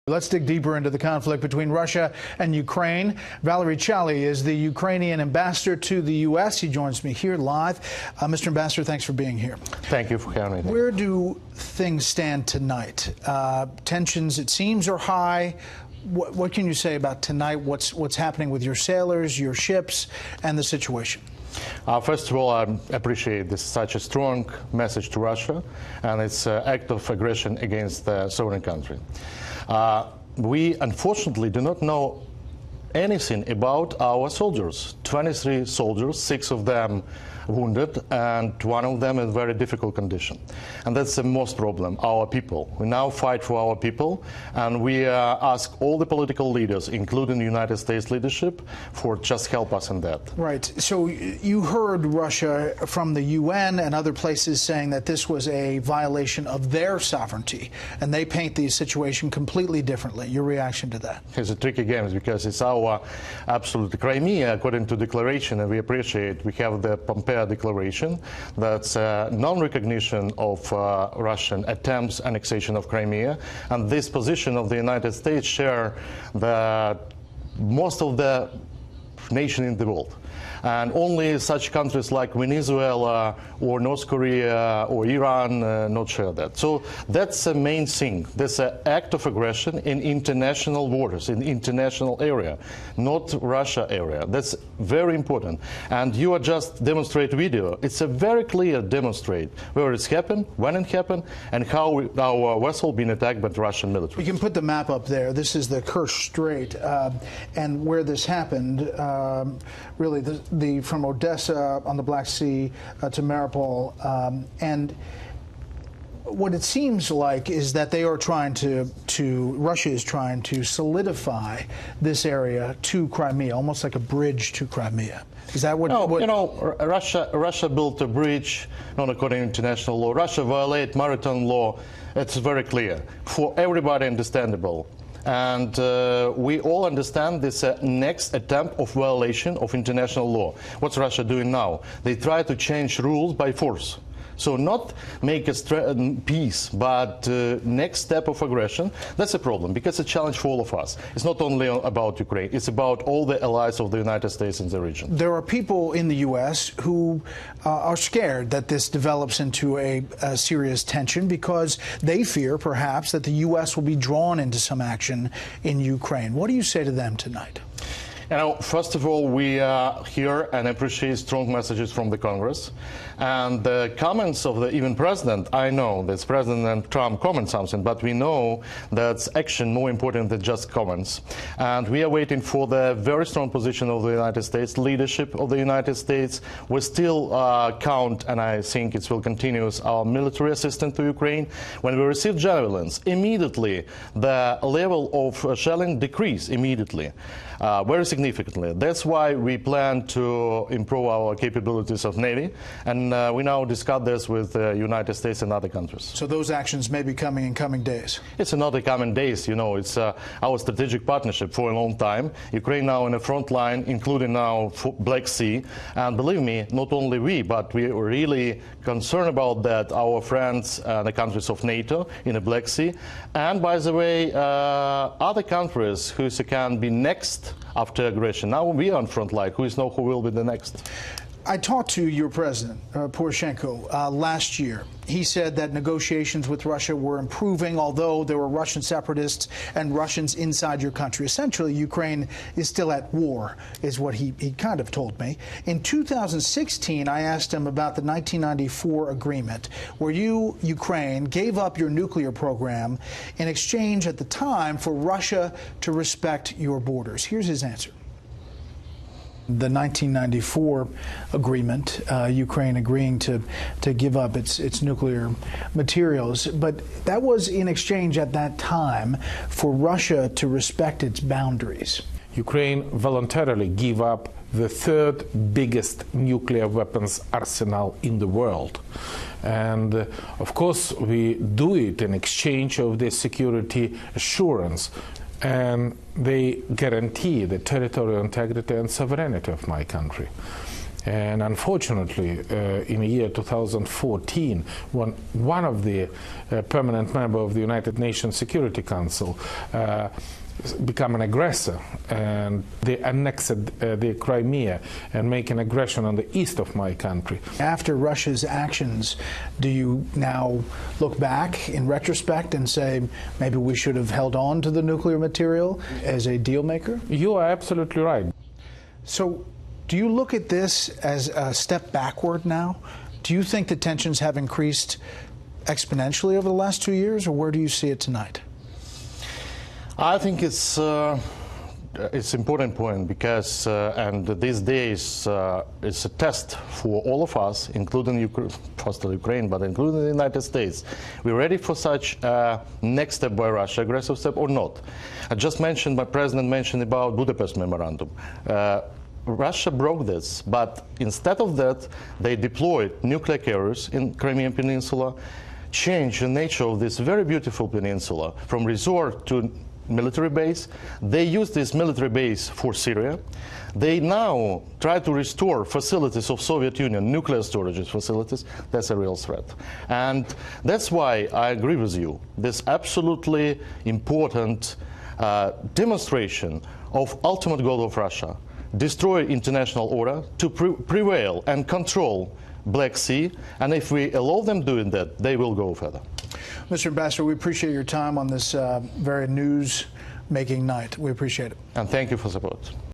Let's dig deeper into the conflict between Russia and Ukraine. Valery Chali is the Ukrainian ambassador to the U.S. He joins me here live. Mr. Ambassador, thanks for being here. Thank you for having me. Where do things stand tonight? Tensions, it seems, are high. What can you say about tonight? What's happening with your sailors, your ships, and the situation? First of all, I appreciate this such a strong message to Russia and its act of aggression against the sovereign country. We unfortunately do not know anything about our soldiers. 23 soldiers, 6 of them wounded, and 1 of them in very difficult condition. And that's the most problem, our people. We now fight for our people, and we ask all the political leaders, including the United States leadership, for just help us in that. Right. So you heard Russia from the UN and other places saying that this was a violation of their sovereignty, and they paint the situation completely differently. Your reaction to that? It's a tricky game because it's our absolute Crimea, according to declaration, and we appreciate we have the Pompeo declaration that's non-recognition of Russian attempts annexation of Crimea, and this position of the United States share the most of the nation in the world. And only such countries like Venezuela or North Korea or Iran not share that. So that's the main thing. That's an act of aggression in international waters, in international area, not Russia area. That's very important. And you are just demonstrate video. It's a very clear demonstrate where it's happened, when it happened, and how our vessel been attacked by the Russian military. You can put the map up there. This is the Kerch Strait, and where this happened, really from Odessa on the Black Sea to Mariupol, and what it seems like is that they are trying Russia is trying to solidify this area to Crimea, almost like a bridge to Crimea. Is that what? No, you know, Russia built a bridge not according to international law. Russia violates maritime law. It's very clear for everybody, understandable. And we all understand this next attempt of violation of international law. What's Russia doing now? They try to change rules by force. So not make a peace, but next step of aggression. That's a problem, because it's a challenge for all of us. It's not only about Ukraine. It's about all the allies of the United States in the region. There are people in the U.S. who are scared that this develops into a serious tension because they fear, perhaps, that the U.S. will be drawn into some action in Ukraine. What do you say to them tonight? You know, first of all, we hear and appreciate strong messages from the Congress. And the comments of the even president, I know that President Trump comments something, but we know that's action more important than just comments. And we are waiting for the very strong position of the United States, leadership of the United States. We still count, and I think it will continue, our military assistance to Ukraine. When we receive javelins, immediately the level of shelling decreased immediately. Very significantly. That's why we plan to improve our capabilities of Navy, and we now discuss this with the United States and other countries. So those actions may be coming in coming days? It's not a coming days, you know, it's our strategic partnership for a long time. Ukraine now in the front line, including now Black Sea, and believe me, not only we, but we are really concerned about that, our friends, the countries of NATO in the Black Sea, and by the way, other countries who can be next after aggression. Now we are on front line. Who will be the next? I talked to your president, Poroshenko, last year. He said that negotiations with Russia were improving, although there were Russian separatists and Russians inside your country. Essentially, Ukraine is still at war, is what he kind of told me. In 2016, I asked him about the 1994 agreement, where you, Ukraine, gave up your nuclear program in exchange at the time for Russia to respect your borders. Here's his answer. The 1994 agreement, Ukraine agreeing to give up its nuclear materials, but that was in exchange at that time for Russia to respect its boundaries. Ukraine voluntarily gave up the third biggest nuclear weapons arsenal in the world. And of course, we do it in exchange of the security assurance, and they guarantee the territorial integrity and sovereignty of my country. And unfortunately, in the year 2014, when one of the permanent members of the United Nations Security Council become an aggressor, and they annexed the Crimea and make an aggression on the east of my country. After Russia's actions, do you now look back in retrospect and say maybe we should have held on to the nuclear material as a deal maker? You are absolutely right. So do you look at this as a step backward now? Do you think the tensions have increased exponentially over the last 2 years, or where do you see it tonight? I think it's an important point because, and these days, it's a test for all of us, including first Ukraine, but including the United States. We're ready for such a next step by Russia, aggressive step or not. I just mentioned, my president mentioned about Budapest Memorandum. Russia broke this, but instead of that, they deployed nuclear carriers in Crimean Peninsula, changed the nature of this very beautiful peninsula from resort to military base. They use this military base for Syria. They now try to restore facilities of Soviet Union, nuclear storage facilities. That's a real threat. And that's why I agree with you. This absolutely important demonstration of ultimate goal of Russia, destroy international order to prevail and control Black Sea. And if we allow them doing that, they will go further. Mr. Ambassador, we appreciate your time on this very news-making night. We appreciate it. And thank you for support.